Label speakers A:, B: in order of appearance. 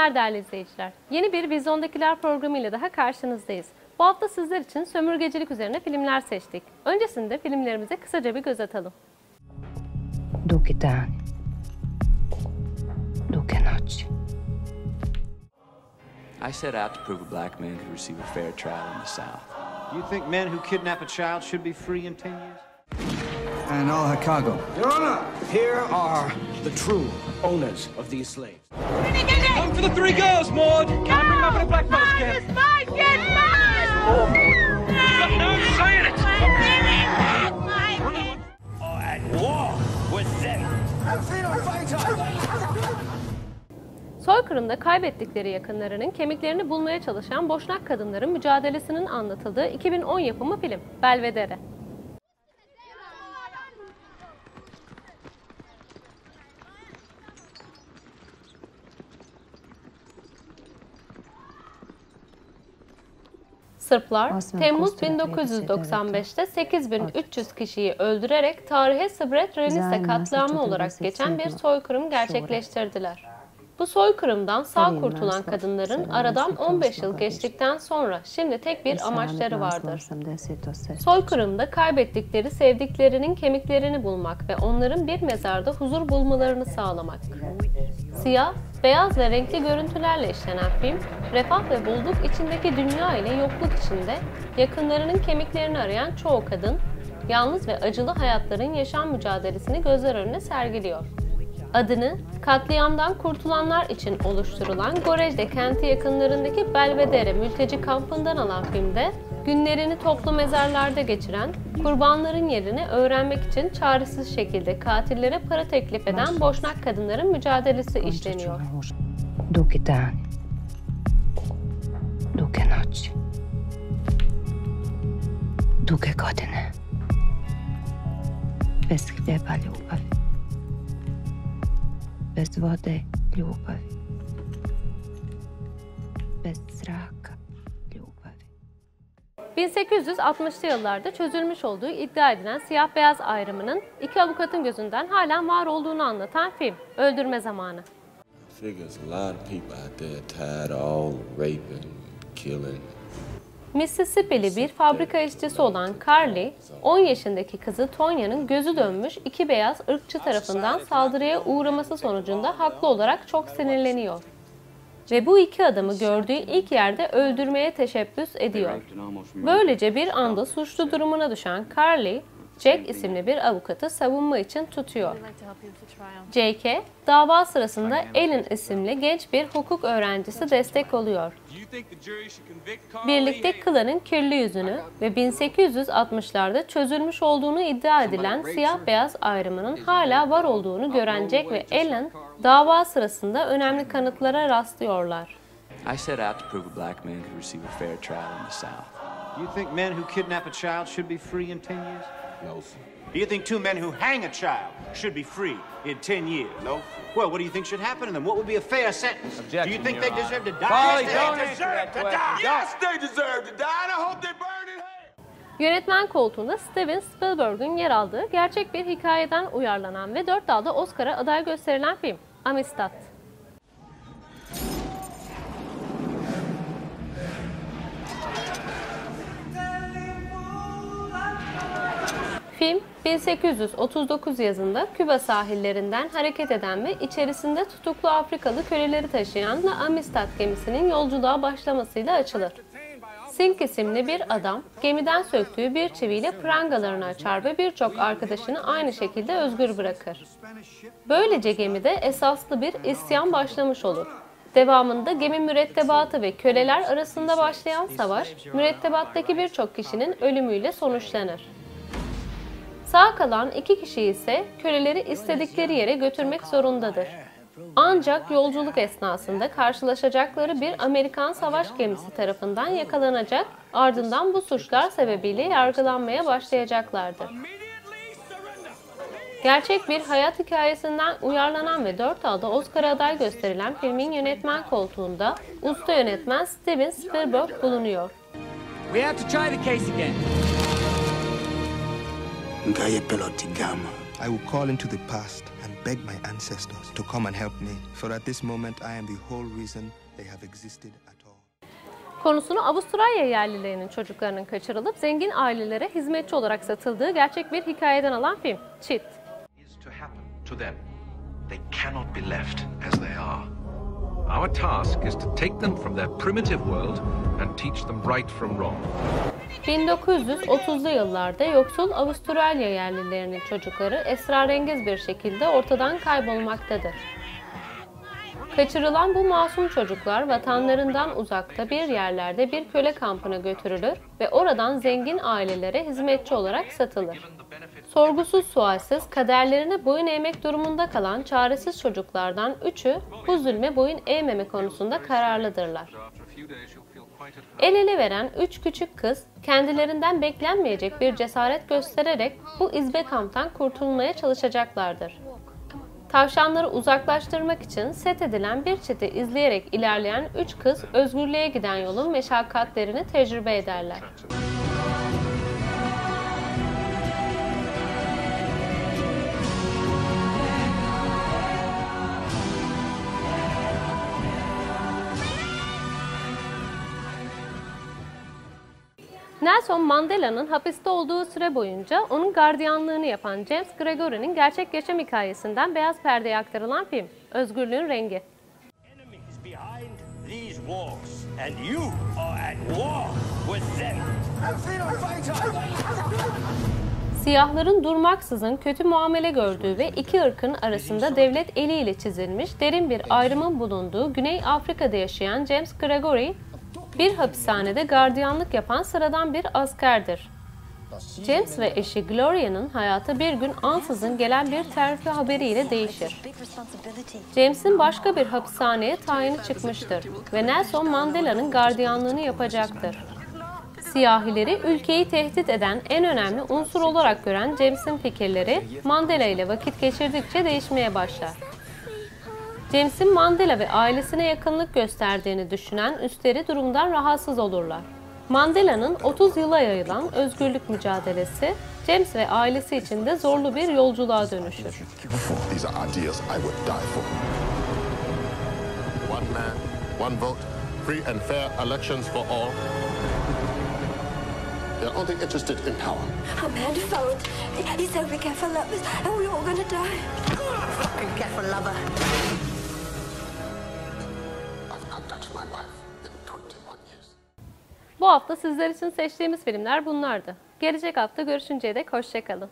A: günler değerli izleyiciler. Yeni bir Vizyondakiler programıyla daha karşınızdayız. Bu hafta sizler için sömürgecilik üzerine filmler seçtik. Öncesinde filmlerimize kısaca bir göz atalım.
B: Duke dan. Duke noć.
C: I set out to prove a black man could receive a fair trial in the South.
D: Do you think men who kidnap a child should be free in 10 years?
E: And all Chicago.
F: Your Honor, here are the true owners of these slaves.
G: Come for the three girls, Maud! Can't bring up in a black fellas camp.
H: It's mine! Get mine!
G: Got no saying it!
H: At war with them.
A: Soykırımda kaybettikleri yakınlarının kemiklerini bulmaya çalışan Boşnak kadınların mücadelesinin anlatıldığı 2010 yapımı film Belvedere. Sırplar, Temmuz 1995'te 8.300 kişiyi öldürerek tarihe Srebrenica katliamı olarak geçen bir soykırım gerçekleştirdiler. Bu soykırımdan sağ kurtulan kadınların aradan 15 yıl geçtikten sonra şimdi tek bir amaçları vardır. Soykırımda kaybettikleri sevdiklerinin kemiklerini bulmak ve onların bir mezarda huzur bulmalarını sağlamak. Siyah, beyaz ve renkli görüntülerle işlenen film, refah ve bolluk içindeki dünya ile yokluk içinde yakınlarının kemiklerini arayan çoğu kadın, yalnız ve acılı hayatların yaşam mücadelesini gözler önüne sergiliyor. Adını katliamdan kurtulanlar için oluşturulan Gorejde kenti yakınlarındaki Belvedere mülteci kampından alan filmde günlerini toplu mezarlarda geçiren, kurbanların yerini öğrenmek için çaresiz şekilde katillere para teklif eden Boşnak kadınların mücadelesi işleniyor.
B: Duke dan. Duke noć. Duke godine. Bez hljeba ljubavi. Bez vode ljubavi. Bez zraka ljubavi.
A: 1860'lı yıllarda çözülmüş olduğu iddia edilen siyah-beyaz ayrımının iki avukatın gözünden halen var olduğunu anlatan film Öldürme Zamanı.
I: Figures a lot of people out there tired of all raping, killing.
A: Mississippi'li bir fabrika işçisi olan Carly, 10 yaşındaki kızı Tonya'nın gözü dönmüş iki beyaz ırkçı tarafından saldırıya uğraması sonucunda haklı olarak çok sinirleniyor. Ve bu iki adamı gördüğü ilk yerde öldürmeye teşebbüs ediyor. Böylece bir anda suçlu durumuna düşen Carly, Jack isimli bir avukatı savunma için tutuyor. Jack'e dava sırasında Ellen isimli genç bir hukuk öğrencisi destek oluyor. Birlikte klanın kirli yüzünü ve 1860'larda çözülmüş olduğunu iddia edilen siyah-beyaz ayrımının hala var olduğunu gören Jack ve Ellen dava sırasında önemli kanıtlara rastlıyorlar.
C: I set out to prove a black man could receive a fair trial in the South.
D: Do you think men who kidnap a child should be free in 10 years?
I: No, sir.
D: Do you think two men who hang a child should be free in 10 years?
I: No.
D: Well, what do you think should happen to them? What would be a fair sentence?
G: Objection,
D: Do you think
G: Your
D: they
G: Honor.
D: deserve to die?
G: Farley,
D: Yes,
G: don't
D: they
G: answer
D: deserve
G: that
D: to
G: question.
D: die.
I: Yes, they deserve to die, and I hope they burn in hell.
A: Yönetmen koltuğunda Steven Spielberg'ün yer aldığı gerçek bir hikayeden uyarlanan ve 4 dalda Oscar'a aday gösterilen film Amistad. Film, 1839 yazında Küba sahillerinden hareket eden ve içerisinde tutuklu Afrikalı köleleri taşıyan La Amistad gemisinin yolculuğa başlamasıyla açılır. Sink isimli bir adam, gemiden söktüğü bir çiviyle prangalarını açar ve birçok arkadaşını aynı şekilde özgür bırakır. Böylece gemide esaslı bir isyan başlamış olur. Devamında gemi mürettebatı ve köleler arasında başlayan savaş, mürettebattaki birçok kişinin ölümüyle sonuçlanır. Sağ kalan iki kişi ise köleleri istedikleri yere götürmek zorundadır. Ancak yolculuk esnasında karşılaşacakları bir Amerikan savaş gemisi tarafından yakalanacak, ardından bu suçlar sebebiyle yargılanmaya başlayacaklardır. Gerçek bir hayat hikayesinden uyarlanan ve 4 dalda Oscar'a aday gösterilen filmin yönetmen koltuğunda usta yönetmen Steven Spielberg bulunuyor.
G: We have to try the case again.
E: I will call into the past and
J: beg my ancestors to come and help me, for at this moment I am the whole reason they have existed at all.
A: Konusunu Avustralya yerlilerinin çocuklarının kaçırılıp zengin ailelere hizmetçi olarak satıldığı gerçek bir hikayeden alan film, Cheat.
K: To them, they cannot be left as they are. Our task is to take them from their primitive world and teach them right from wrong.
A: 1930'lu yıllarda yoksul Avustralya yerlilerinin çocukları esrarengiz bir şekilde ortadan kaybolmaktadır. Kaçırılan bu masum çocuklar vatanlarından uzakta bir yerlerde bir köle kampına götürülür ve oradan zengin ailelere hizmetçi olarak satılır. Sorgusuz sualsiz kaderlerine boyun eğmek durumunda kalan çaresiz çocuklardan 3'ü bu zulme boyun eğmeme konusunda kararlıdırlar. El ele veren 3 küçük kız kendilerinden beklenmeyecek bir cesaret göstererek bu izbe kamptan kurtulmaya çalışacaklardır. Tavşanları uzaklaştırmak için set edilen bir çiti izleyerek ilerleyen 3 kız özgürlüğe giden yolun meşakkatlerini tecrübe ederler. Nelson Mandela'nın hapiste olduğu süre boyunca onun gardiyanlığını yapan James Gregory'nin gerçek yaşam hikayesinden beyaz perdeye aktarılan film, Özgürlüğün Rengi. Siyahların durmaksızın kötü muamele gördüğü ve iki ırkın arasında devlet eliyle çizilmiş derin bir ayrımın bulunduğu Güney Afrika'da yaşayan James Gregory, bir hapishanede gardiyanlık yapan sıradan bir askerdir. James ve eşi Gloria'nın hayatı bir gün ansızın gelen bir terfi haberiyle değişir. James'in başka bir hapishaneye tayini çıkmıştır ve Nelson Mandela'nın gardiyanlığını yapacaktır. Siyahileri ülkeyi tehdit eden en önemli unsur olarak gören James'in fikirleri Mandela ile vakit geçirdikçe değişmeye başlar. James'in Mandela ve ailesine yakınlık gösterdiğini düşünen üstleri durumdan rahatsız olurlar. Mandela'nın 30 yıla yayılan özgürlük mücadelesi, James ve ailesi için de zorlu bir yolculuğa dönüşür.
L: One man, one vote, free and fair elections for all. They're only interested in power.
M: A man found. He said be careful lovers, and we're all gonna die. Fucking careful lover.
A: Bu hafta sizler için seçtiğimiz filmler bunlardı. Gelecek hafta görüşünceye dek hoşça kalın.